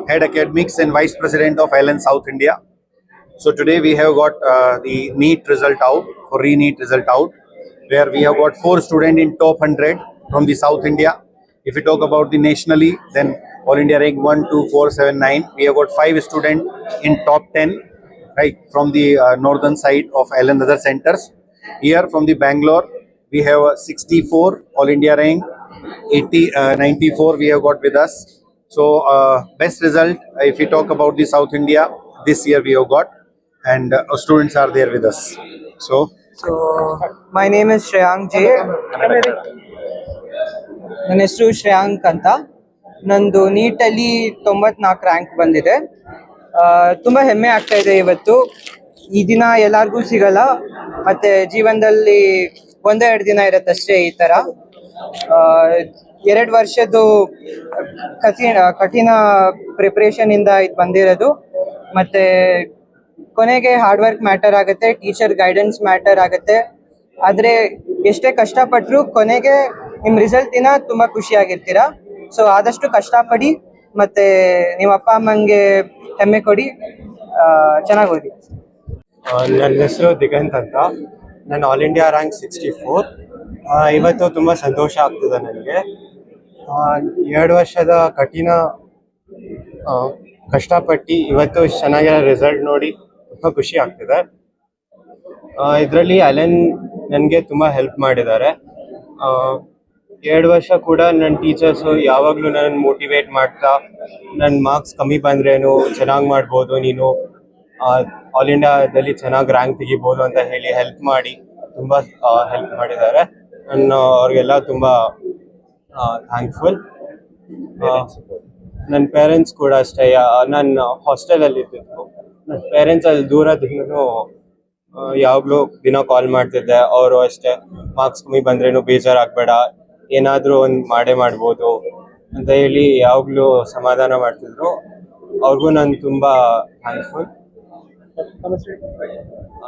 Head Academics and Vice President of Allen South India. So today we have got the NEET result out, for re-NEET result out, where we have got 4 students in top 100 from the South India. If we talk about the nationally, then All India rank 1, 2, 4, 7, 9. We have got 5 students in top 10, right, from the northern side of Allen other centers. Here from the Bangalore, we have 64 All India rank, 94 we have got with us. So best result, if we talk about the South India, this year we have got, and our students are there with us. So my name is Shreyank J. ನನ್ನ ಹೆಸರು ಶ್ರೇಯಾಂಕ್ ಅಂತ. ನಂದು ನೀಟಲ್ಲಿ 94 rank ಬಂದಿದೆ. ತುಂಬ ಹೆಮ್ಮೆ ಆಗ್ತಾ ಇದೆ ಇವತ್ತು. ಈ ದಿನ ಎಲ್ಲರಿಗೂ ಸಿಗಲ್ಲ, ಮತ್ತೆ ಜೀವನದಲ್ಲಿ ಒಂದೇ 2 ದಿನ ಇರುತ್ತಷ್ಟೇ ಈ ಥರ. 2 ವರ್ಷದ್ದು ಕಠಿಣ ಪ್ರಿಪ್ರೇಷನ್ ಇಂದ ಇದು ಬಂದಿರೋದು. ಮತ್ತೆ ಕೊನೆಗೆ ಹಾರ್ಡ್ ವರ್ಕ್ ಮ್ಯಾಟರ್ ಆಗುತ್ತೆ, ಟೀಚರ್ ಗೈಡೆನ್ಸ್ ಮ್ಯಾಟರ್ ಆಗುತ್ತೆ. ಆದರೆ ಎಷ್ಟೇ ಕಷ್ಟಪಟ್ಟರು ಕೊನೆಗೆ ನಿಮ್ಮ ರಿಸಲ್ಟಿನ ತುಂಬ ಖುಷಿಯಾಗಿರ್ತೀರ. ಸೊ ಆದಷ್ಟು ಕಷ್ಟಪಡಿ, ಮತ್ತೆ ನಿಮ್ಮ ಅಪ್ಪ ಅಮ್ಮಂಗೆ ಹೆಮ್ಮೆ ಕೊಡಿ, ಚೆನ್ನಾಗಿ ಓದಿ. ನನ್ನ ಹೆಸರು ದಿಗಂತ್ ಅಂತ. ನಾನು ಆಲ್ ಇಂಡಿಯಾ ರ್ಯಾಂಕ್ 64. ಇವತ್ತು ತುಂಬ ಸಂತೋಷ ಆಗ್ತದೆ ನನಗೆ. 2 ವರ್ಷದ ಕಠಿಣ ಕಷ್ಟಪಟ್ಟು ಇವತ್ತು ಚೆನ್ನಾಗಿರೋ ರಿಸಲ್ಟ್ ನೋಡಿ ತುಂಬ ಖುಷಿ ಆಗ್ತಿದೆ. ಇದರಲ್ಲಿ ಅಲೆನ್ ನನಗೆ ತುಂಬ ಹೆಲ್ಪ್ ಮಾಡಿದ್ದಾರೆ. 2 ವರ್ಷ ಕೂಡ ನನ್ನ ಟೀಚರ್ಸು ಯಾವಾಗಲೂ ನನ್ನ ಮೋಟಿವೇಟ್ ಮಾಡ್ತಾ, ನನ್ನ ಮಾರ್ಕ್ಸ್ ಕಮ್ಮಿ ಬಂದ್ರೇನು ಚೆನ್ನಾಗಿ ಮಾಡ್ಬೋದು, ನೀನು ಆಲ್ ಇಂಡಿಯಾದಲ್ಲಿ ಚೆನ್ನಾಗಿ ರ್ಯಾಂಕ್ ತೆಗಿಬೋದು ಅಂತ ಹೇಳಿ ಹೆಲ್ಪ್ ಮಾಡಿ ತುಂಬ ಹೆಲ್ಪ್ ಮಾಡಿದ್ದಾರೆ. ಅವ್ರಿಗೆಲ್ಲ ತುಂಬ ಥ್ಯಾಂಕ್ಫುಲ್. ನನ್ನ ಪೇರೆಂಟ್ಸ್ ಕೂಡ ಅಷ್ಟೇ. ನಾನು ಹಾಸ್ಟೆಲಲ್ಲಿ ಇದ್ದಿದ್ದು, ನನ್ನ ಪೇರೆಂಟ್ಸ್ ಅಲ್ಲಿ ದೂರದಿಂದನೂ ಯಾವಾಗಲೂ ದಿನ ಕಾಲ್ ಮಾಡ್ತಿದ್ದೆ. ಅವರು ಅಷ್ಟೇ, ಮಾರ್ಕ್ಸ್ ಕಮ್ಮಿ ಬಂದ್ರೇನು ಬೇಜಾರಾಗಬೇಡ, ಏನಾದರೂ ಒಂದು ಮಾಡ್ಬೋದು ಅಂತ ಹೇಳಿ ಯಾವಾಗಲೂ ಸಮಾಧಾನ ಮಾಡ್ತಿದ್ರು. ಅವ್ರಿಗೂ ನಾನು ತುಂಬ ಥ್ಯಾಂಕ್ಫುಲ್.